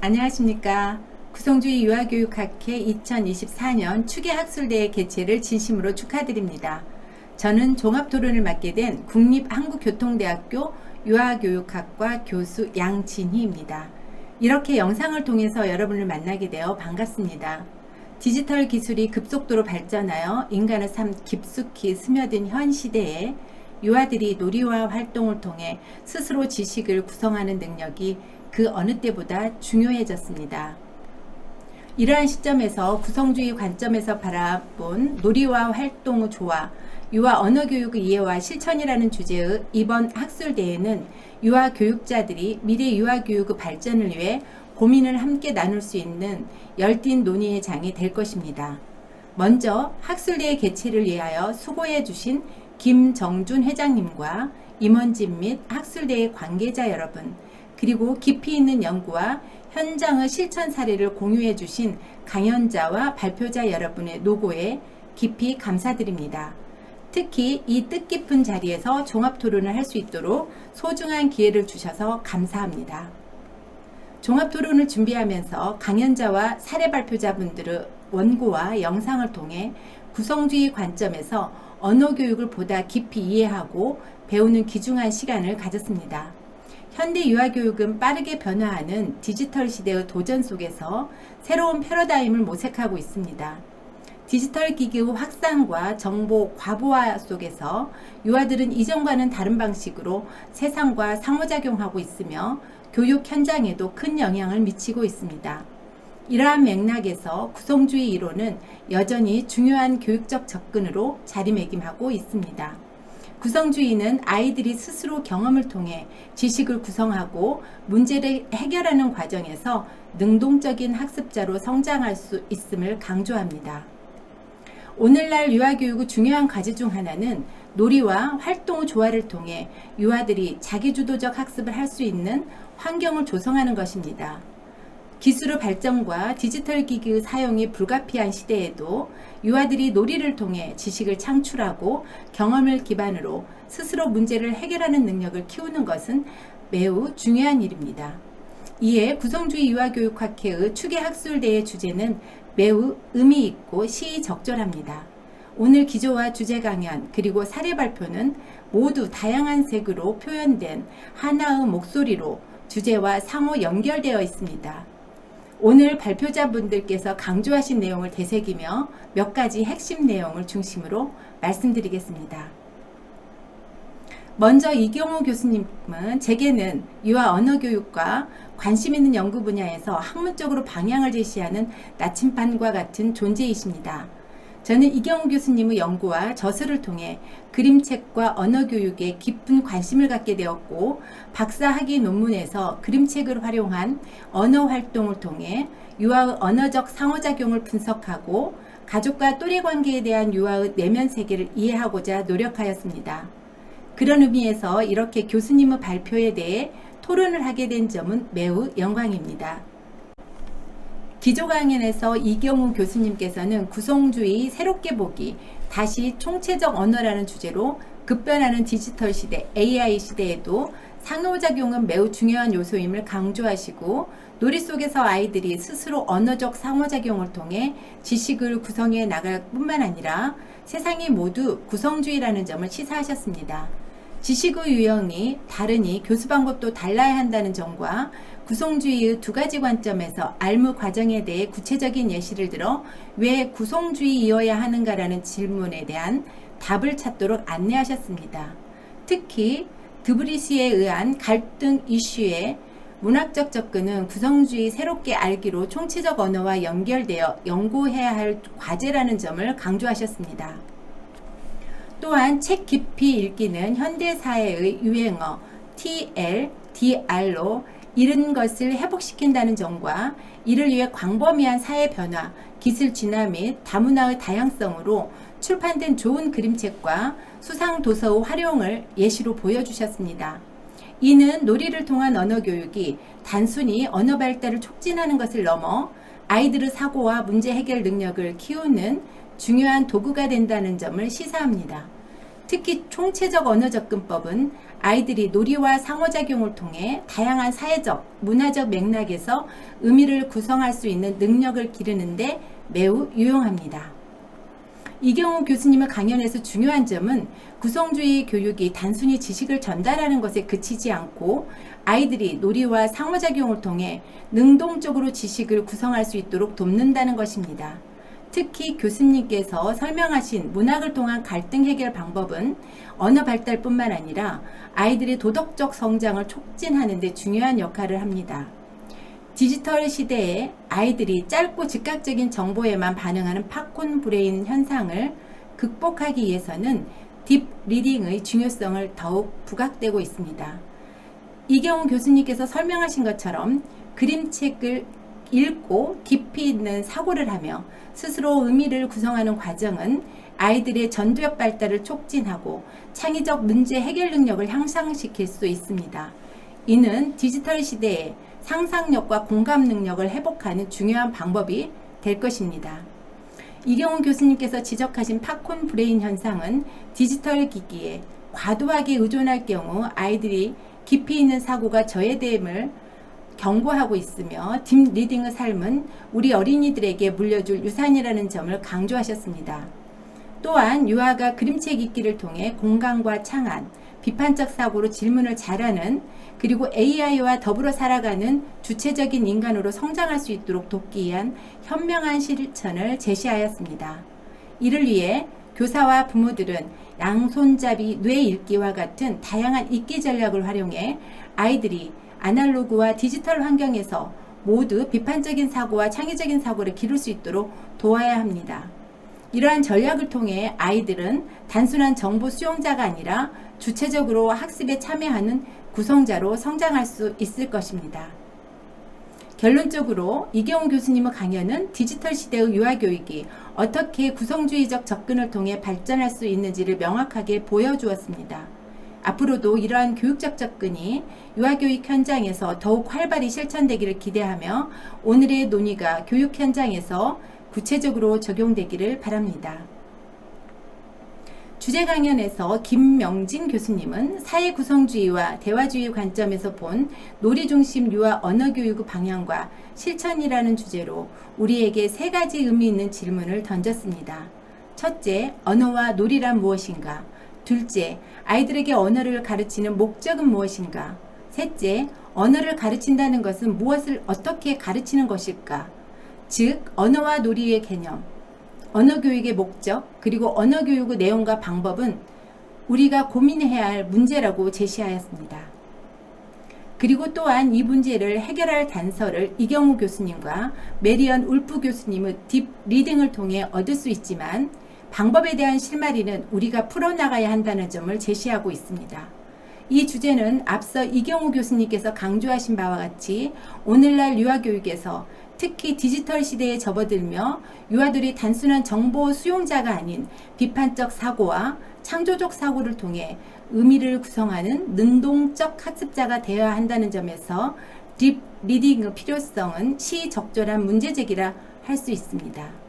안녕하십니까. 구성주의 유아교육학회 2024년 추계학술대회 개최를 진심으로 축하드립니다. 저는 종합토론을 맡게 된 국립한국교통대학교 유아교육학과 교수 양진희입니다. 이렇게 영상을 통해서 여러분을 만나게 되어 반갑습니다. 디지털 기술이 급속도로 발전하여 인간의 삶 깊숙이 스며든 현 시대에 유아들이 놀이와 활동을 통해 스스로 지식을 구성하는 능력이 그 어느 때보다 중요해졌습니다. 이러한 시점에서 구성주의 관점에서 바라본 놀이와 활동의 조화, 유아 언어교육의 이해와 실천이라는 주제의 이번 학술대회는 유아 교육자들이 미래 유아교육의 발전을 위해 고민을 함께 나눌 수 있는 열띤 논의의 장이 될 것입니다. 먼저 학술대회 개최를 위하여 수고해 주신 김정준 회장님과 임원진 및 학술대회 관계자 여러분, 그리고 깊이 있는 연구와 현장의 실천 사례를 공유해 주신 강연자와 발표자 여러분의 노고에 깊이 감사드립니다. 특히 이 뜻깊은 자리에서 종합토론을 할 수 있도록 소중한 기회를 주셔서 감사합니다. 종합토론을 준비하면서 강연자와 사례 발표자분들의 원고와 영상을 통해 구성주의 관점에서 언어교육을 보다 깊이 이해하고 배우는 귀중한 시간을 가졌습니다. 현대 유아교육은 빠르게 변화하는 디지털 시대의 도전 속에서 새로운 패러다임을 모색하고 있습니다. 디지털 기기의 확산과 정보 과부하 속에서 유아들은 이전과는 다른 방식으로 세상과 상호작용하고 있으며 교육 현장에도 큰 영향을 미치고 있습니다. 이러한 맥락에서 구성주의 이론은 여전히 중요한 교육적 접근으로 자리매김하고 있습니다. 구성주의는 아이들이 스스로 경험을 통해 지식을 구성하고 문제를 해결하는 과정에서 능동적인 학습자로 성장할 수 있음을 강조합니다. 오늘날 유아교육의 중요한 과제 중 하나는 놀이와 활동의 조화를 통해 유아들이 자기주도적 학습을 할 수 있는 환경을 조성하는 것입니다. 기술의 발전과 디지털 기기의 사용이 불가피한 시대에도 유아들이 놀이를 통해 지식을 창출하고 경험을 기반으로 스스로 문제를 해결하는 능력을 키우는 것은 매우 중요한 일입니다. 이에 구성주의 유아교육학회의 추계학술대회 주제는 매우 의미 있고 시의적절합니다. 오늘 기조와 주제 강연 그리고 사례 발표는 모두 다양한 색으로 표현된 하나의 목소리로 주제와 상호 연결되어 있습니다. 오늘 발표자분들께서 강조하신 내용을 되새기며 몇 가지 핵심 내용을 중심으로 말씀드리겠습니다. 먼저 이경호 교수님은 제게는 유아 언어교육과 관심 있는 연구 분야에서 학문적으로 방향을 제시하는 나침반과 같은 존재이십니다. 저는 이경호 교수님의 연구와 저서를 통해 그림책과 언어교육에 깊은 관심을 갖게 되었고 박사학위 논문에서 그림책을 활용한 언어활동을 통해 유아의 언어적 상호작용을 분석하고 가족과 또래관계에 대한 유아의 내면 세계를 이해하고자 노력하였습니다. 그런 의미에서 이렇게 교수님의 발표에 대해 토론을 하게 된 점은 매우 영광입니다. 기조 강연에서 이경우 교수님께서는 구성주의 새롭게 보기, 다시 총체적 언어라는 주제로 급변하는 디지털 시대, AI 시대에도 상호작용은 매우 중요한 요소임을 강조하시고 놀이 속에서 아이들이 스스로 언어적 상호작용을 통해 지식을 구성해 나갈 뿐만 아니라 세상이 모두 구성주의라는 점을 시사하셨습니다. 지식의 유형이 다르니 교수 방법도 달라야 한다는 점과 구성주의의 두 가지 관점에서 알무 과정에 대해 구체적인 예시를 들어 왜 구성주의이어야 하는가라는 질문에 대한 답을 찾도록 안내하셨습니다. 특히 드브리시에 의한 갈등 이슈의 문학적 접근은 구성주의 새롭게 알기로 총체적 언어와 연결되어 연구해야 할 과제라는 점을 강조하셨습니다. 또한 책 깊이 읽기는 현대사회의 유행어 TLDR로 잃은 것을 회복시킨다는 점과 이를 위해 광범위한 사회 변화, 기술 진화 및 다문화의 다양성으로 출판된 좋은 그림책과 수상 도서의 활용을 예시로 보여주셨습니다. 이는 놀이를 통한 언어교육이 단순히 언어 발달을 촉진하는 것을 넘어 아이들의 사고와 문제 해결 능력을 키우는 중요한 도구가 된다는 점을 시사합니다. 특히 총체적 언어 접근법은 아이들이 놀이와 상호작용을 통해 다양한 사회적, 문화적 맥락에서 의미를 구성할 수 있는 능력을 기르는데 매우 유용합니다. 이경우 교수님의 강연에서 중요한 점은 구성주의 교육이 단순히 지식을 전달하는 것에 그치지 않고 아이들이 놀이와 상호작용을 통해 능동적으로 지식을 구성할 수 있도록 돕는다는 것입니다. 특히 교수님께서 설명하신 문학을 통한 갈등 해결 방법은 언어 발달뿐만 아니라 아이들의 도덕적 성장을 촉진하는 데 중요한 역할을 합니다. 디지털 시대에 아이들이 짧고 즉각적인 정보에만 반응하는 팝콘 브레인 현상을 극복하기 위해서는 딥 리딩의 중요성을 더욱 부각되고 있습니다. 이경우 교수님께서 설명하신 것처럼 그림책을 읽고 깊이 있는 사고를 하며 스스로 의미를 구성하는 과정은 아이들의 전두엽 발달을 촉진하고 창의적 문제 해결 능력을 향상시킬 수 있습니다. 이는 디지털 시대에 상상력과 공감 능력을 회복하는 중요한 방법이 될 것입니다. 이경훈 교수님께서 지적하신 팝콘 브레인 현상은 디지털 기기에 과도하게 의존할 경우 아이들이 깊이 있는 사고가 저해됨을 경고하고 있으며 딥 리딩의 삶은 우리 어린이들에게 물려줄 유산이라는 점을 강조하셨습니다. 또한 유아가 그림책 읽기를 통해 공감과 창안, 비판적 사고로 질문을 잘하는 그리고 AI와 더불어 살아가는 주체적인 인간으로 성장할 수 있도록 돕기 위한 현명한 실천을 제시하였습니다. 이를 위해 교사와 부모들은 양손잡이 뇌 읽기와 같은 다양한 읽기 전략을 활용해 아이들이 아날로그와 디지털 환경에서 모두 비판적인 사고와 창의적인 사고를 기를 수 있도록 도와야 합니다. 이러한 전략을 통해 아이들은 단순한 정보 수용자가 아니라 주체적으로 학습에 참여하는 구성자로 성장할 수 있을 것입니다. 결론적으로 이경훈 교수님의 강연은 디지털 시대의 유아교육이 어떻게 구성주의적 접근을 통해 발전할 수 있는지를 명확하게 보여주었습니다. 앞으로도 이러한 교육적 접근이 유아교육 현장에서 더욱 활발히 실천되기를 기대하며 오늘의 논의가 교육 현장에서 구체적으로 적용되기를 바랍니다. 주제 강연에서 김명진 교수님은 사회구성주의와 대화주의 관점에서 본 놀이중심 유아 언어교육 방향과 실천이라는 주제로 우리에게 세 가지 의미 있는 질문을 던졌습니다. 첫째, 언어와 놀이란 무엇인가? 둘째, 아이들에게 언어를 가르치는 목적은 무엇인가? 셋째, 언어를 가르친다는 것은 무엇을 어떻게 가르치는 것일까? 즉, 언어와 놀이의 개념, 언어교육의 목적, 그리고 언어교육의 내용과 방법은 우리가 고민해야 할 문제라고 제시하였습니다. 그리고 또한 이 문제를 해결할 단서를 이경우 교수님과 메리언 울프 교수님의 딥 리딩을 통해 얻을 수 있지만 방법에 대한 실마리는 우리가 풀어나가야 한다는 점을 제시하고 있습니다. 이 주제는 앞서 이경우 교수님께서 강조하신 바와 같이 오늘날 유아교육에서 특히 디지털 시대에 접어들며 유아들이 단순한 정보 수용자가 아닌 비판적 사고와 창조적 사고를 통해 의미를 구성하는 능동적 학습자가 되어야 한다는 점에서 딥 리딩의 필요성은 시적절한 문제제기라 할 수 있습니다.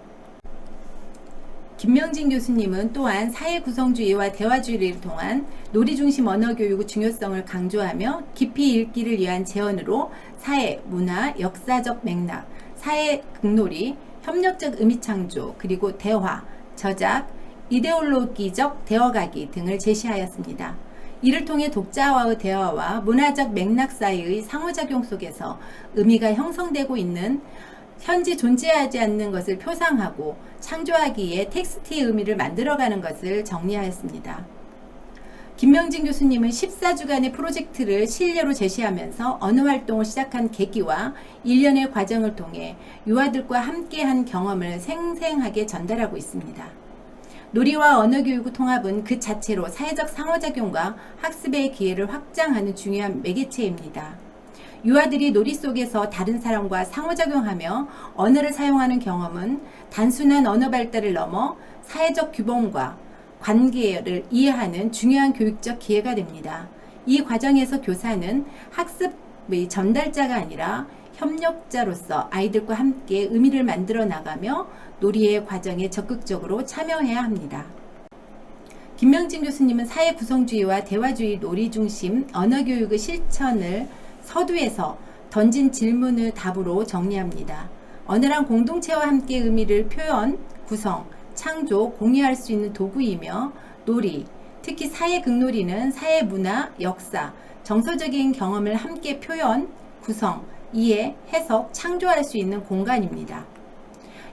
김명진 교수님은 또한 사회구성주의와 대화주의를 통한 놀이중심 언어교육의 중요성을 강조하며 깊이 읽기를 위한 제언으로 사회, 문화, 역사적 맥락, 사회 극놀이, 협력적 의미창조, 그리고 대화, 저작, 이데올로기적 대어가기 등을 제시하였습니다. 이를 통해 독자와의 대화와 문화적 맥락 사이의 상호작용 속에서 의미가 형성되고 있는 현재 존재하지 않는 것을 표상하고 창조하기 위해 텍스트의 의미를 만들어가는 것을 정리하였습니다. 김명진 교수님은 14주간의 프로젝트를 실례로 제시하면서 언어활동을 시작한 계기와 일련의 과정을 통해 유아들과 함께한 경험을 생생하게 전달하고 있습니다. 놀이와 언어교육의 통합은 그 자체로 사회적 상호작용과 학습의 기회를 확장하는 중요한 매개체입니다. 유아들이 놀이 속에서 다른 사람과 상호작용하며 언어를 사용하는 경험은 단순한 언어 발달을 넘어 사회적 규범과 관계를 이해하는 중요한 교육적 기회가 됩니다. 이 과정에서 교사는 학습의 전달자가 아니라 협력자로서 아이들과 함께 의미를 만들어 나가며 놀이의 과정에 적극적으로 참여해야 합니다. 김명진 교수님은 사회 구성주의와 대화주의 논리 중심 언어교육의 실천을 서두에서 던진 질문을 답으로 정리합니다. 언어란 공동체와 함께 의미를 표현, 구성, 창조, 공유할 수 있는 도구이며 놀이, 특히 사회 극놀이는 사회 문화, 역사, 정서적인 경험을 함께 표현, 구성, 이해, 해석, 창조할 수 있는 공간입니다.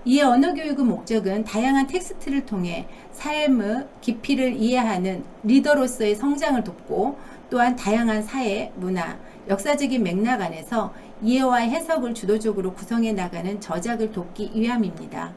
이에 언어교육의 목적은 다양한 텍스트를 통해 삶의 깊이를 이해하는 리더로서의 성장을 돕고 또한 다양한 사회, 문화, 역사적인 맥락 안에서 이해와 해석을 주도적으로 구성해 나가는 저작을 돕기 위함입니다.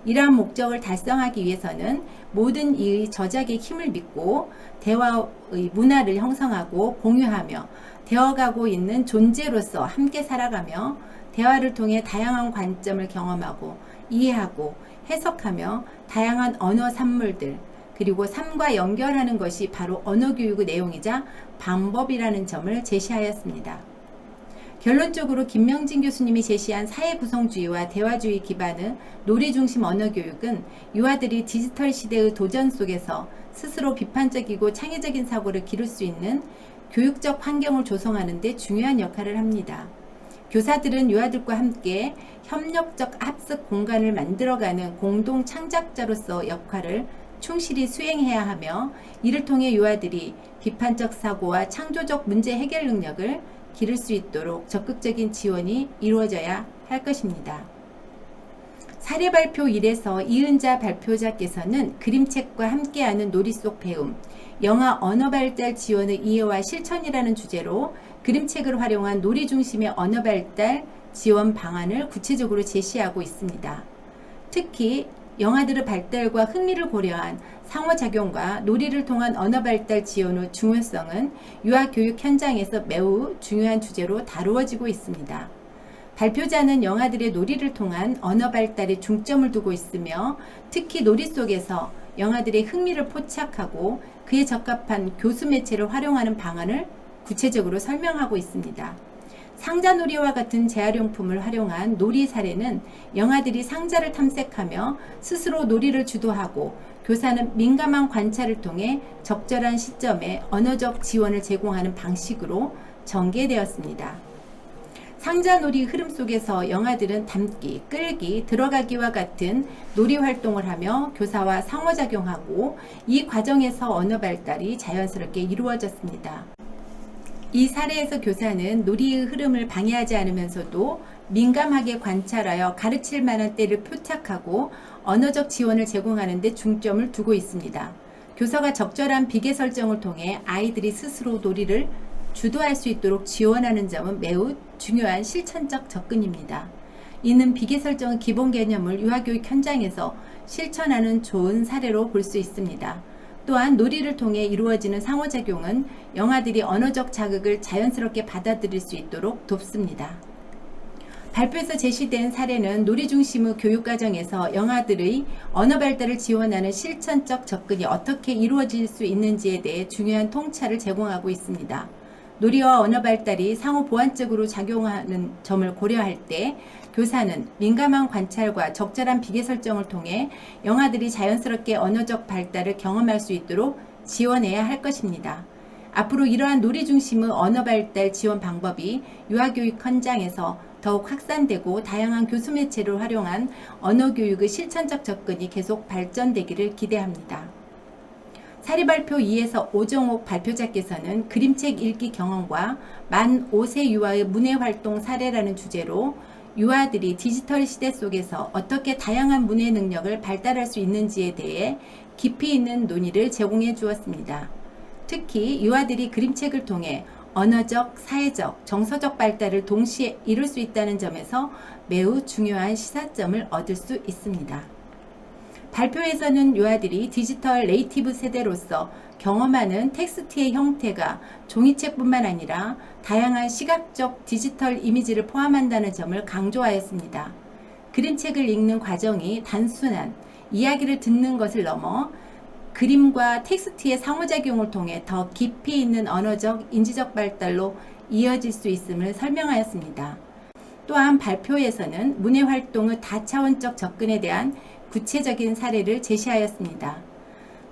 이러한 목적을 달성하기 위해서는 모든 이의 저작의 힘을 믿고 대화의 문화를 형성하고 공유하며 되어가고 있는 존재로서 함께 살아가며 대화를 통해 다양한 관점을 경험하고 이해하고 해석하며 다양한 언어 산물들 그리고 삶과 연결하는 것이 바로 언어교육의 내용이자 방법이라는 점을 제시하였습니다. 결론적으로 김명진 교수님이 제시한 사회구성주의와 대화주의 기반의 놀이중심 언어교육은 유아들이 디지털 시대의 도전 속에서 스스로 비판적이고 창의적인 사고를 기를 수 있는 교육적 환경을 조성하는 데 중요한 역할을 합니다. 교사들은 유아들과 함께 협력적 학습 공간을 만들어가는 공동 창작자로서 역할을 충실히 수행해야 하며 이를 통해 유아들이 비판적 사고와 창조적 문제 해결 능력을 기를 수 있도록 적극적인 지원이 이루어져야 할 것입니다. 사례 발표 1에서 이은자 발표자께서는 그림책과 함께하는 놀이 속 배움, 영아 언어 발달 지원의 이해와 실천이라는 주제로 그림책을 활용한 놀이 중심의 언어 발달 지원 방안을 구체적으로 제시하고 있습니다. 특히 영아들의 발달과 흥미를 고려한 상호작용과 놀이를 통한 언어 발달 지원의 중요성은 유아교육 현장에서 매우 중요한 주제로 다루어지고 있습니다. 발표자는 영아들의 놀이를 통한 언어 발달에 중점을 두고 있으며 특히 놀이 속에서 영아들의 흥미를 포착하고 그에 적합한 교수 매체를 활용하는 방안을 구체적으로 설명하고 있습니다. 상자놀이와 같은 재활용품을 활용한 놀이 사례는 영아들이 상자를 탐색하며 스스로 놀이를 주도하고 교사는 민감한 관찰을 통해 적절한 시점에 언어적 지원을 제공하는 방식으로 전개되었습니다. 상자놀이 흐름 속에서 영아들은 담기, 끌기, 들어가기와 같은 놀이 활동을 하며 교사와 상호작용하고 이 과정에서 언어 발달이 자연스럽게 이루어졌습니다. 이 사례에서 교사는 놀이의 흐름을 방해하지 않으면서도 민감하게 관찰하여 가르칠 만한 때를 표착하고 언어적 지원을 제공하는 데 중점을 두고 있습니다. 교사가 적절한 비계 설정을 통해 아이들이 스스로 놀이를 주도할 수 있도록 지원하는 점은 매우 중요한 실천적 접근입니다. 이는 비계 설정의 기본 개념을 유아교육 현장에서 실천하는 좋은 사례로 볼 수 있습니다. 또한 놀이를 통해 이루어지는 상호작용은 영아들이 언어적 자극을 자연스럽게 받아들일 수 있도록 돕습니다. 발표에서 제시된 사례는 놀이 중심의 교육과정에서 영아들의 언어 발달을 지원하는 실천적 접근이 어떻게 이루어질 수 있는지에 대해 중요한 통찰을 제공하고 있습니다. 놀이와 언어 발달이 상호 보완적으로 작용하는 점을 고려할 때 교사는 민감한 관찰과 적절한 비계 설정을 통해 영아들이 자연스럽게 언어적 발달을 경험할 수 있도록 지원해야 할 것입니다. 앞으로 이러한 놀이 중심의 언어 발달 지원 방법이 유아교육 현장에서 더욱 확산되고 다양한 교수 매체를 활용한 언어교육의 실천적 접근이 계속 발전되기를 기대합니다. 사례 발표 2에서 오정옥 발표자께서는 그림책 읽기 경험과 만 5세 유아의 문해활동 사례라는 주제로 유아들이 디지털 시대 속에서 어떻게 다양한 문해 능력을 발달할 수 있는지에 대해 깊이 있는 논의를 제공해 주었습니다. 특히 유아들이 그림책을 통해 언어적, 사회적, 정서적 발달을 동시에 이룰 수 있다는 점에서 매우 중요한 시사점을 얻을 수 있습니다. 발표에서는 유아들이 디지털 네이티브 세대로서 경험하는 텍스트의 형태가 종이책뿐만 아니라 다양한 시각적 디지털 이미지를 포함한다는 점을 강조하였습니다. 그림책을 읽는 과정이 단순한 이야기를 듣는 것을 넘어 그림과 텍스트의 상호작용을 통해 더 깊이 있는 언어적, 인지적 발달로 이어질 수 있음을 설명하였습니다. 또한 발표에서는 문해활동의 다차원적 접근에 대한 구체적인 사례를 제시하였습니다.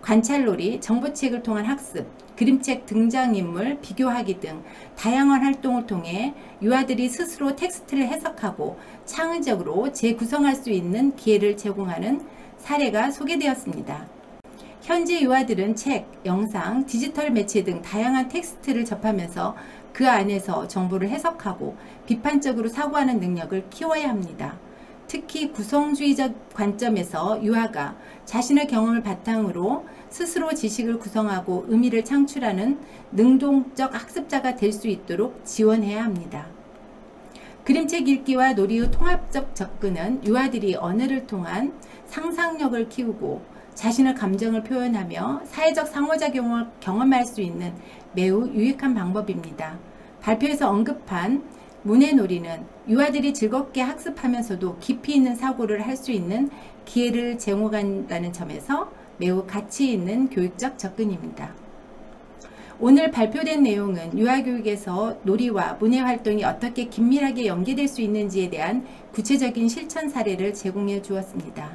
관찰놀이, 정보책을 통한 학습, 그림책 등장인물 비교하기 등 다양한 활동을 통해 유아들이 스스로 텍스트를 해석하고 창의적으로 재구성할 수 있는 기회를 제공하는 사례가 소개되었습니다. 현재 유아들은 책, 영상, 디지털 매체 등 다양한 텍스트를 접하면서 그 안에서 정보를 해석하고 비판적으로 사고하는 능력을 키워야 합니다. 특히 구성주의적 관점에서 유아가 자신의 경험을 바탕으로 스스로 지식을 구성하고 의미를 창출하는 능동적 학습자가 될 수 있도록 지원해야 합니다. 그림책 읽기와 놀이의 통합적 접근은 유아들이 언어를 통한 상상력을 키우고 자신의 감정을 표현하며 사회적 상호작용을 경험할 수 있는 매우 유익한 방법입니다. 발표에서 언급한 문해놀이는 유아들이 즐겁게 학습하면서도 깊이 있는 사고를 할 수 있는 기회를 제공한다는 점에서 매우 가치 있는 교육적 접근입니다. 오늘 발표된 내용은 유아교육에서 놀이와 문해활동이 어떻게 긴밀하게 연계될 수 있는지에 대한 구체적인 실천 사례를 제공해 주었습니다.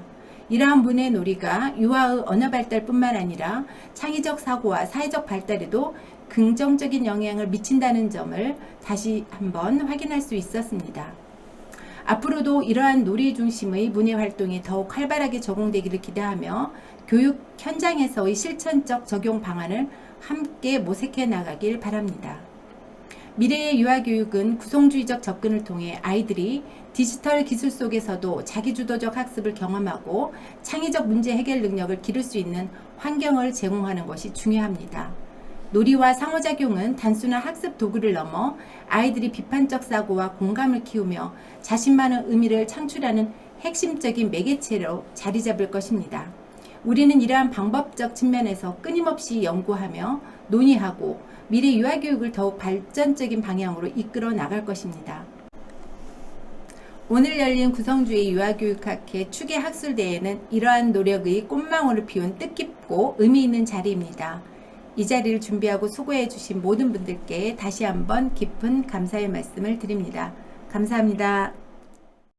이러한 문해놀이가 유아의 언어 발달뿐만 아니라 창의적 사고와 사회적 발달에도 긍정적인 영향을 미친다는 점을 다시 한번 확인할 수 있었습니다. 앞으로도 이러한 놀이 중심의 문해활동이 더욱 활발하게 적용되기를 기대하며 교육 현장에서의 실천적 적용 방안을 함께 모색해 나가길 바랍니다. 미래의 유아교육은 구성주의적 접근을 통해 아이들이 디지털 기술 속에서도 자기주도적 학습을 경험하고 창의적 문제 해결 능력을 기를 수 있는 환경을 제공하는 것이 중요합니다. 놀이와 상호작용은 단순한 학습 도구를 넘어 아이들이 비판적 사고와 공감을 키우며 자신만의 의미를 창출하는 핵심적인 매개체로 자리 잡을 것입니다. 우리는 이러한 방법적 측면에서 끊임없이 연구하며 논의하고 미래 유아교육을 더욱 발전적인 방향으로 이끌어 나갈 것입니다. 오늘 열린 구성주의 유아교육학회 추계학술대회는 이러한 노력의 꽃망울을 피운 뜻깊고 의미 있는 자리입니다. 이 자리를 준비하고 수고해 주신 모든 분들께 다시 한번 깊은 감사의 말씀을 드립니다. 감사합니다.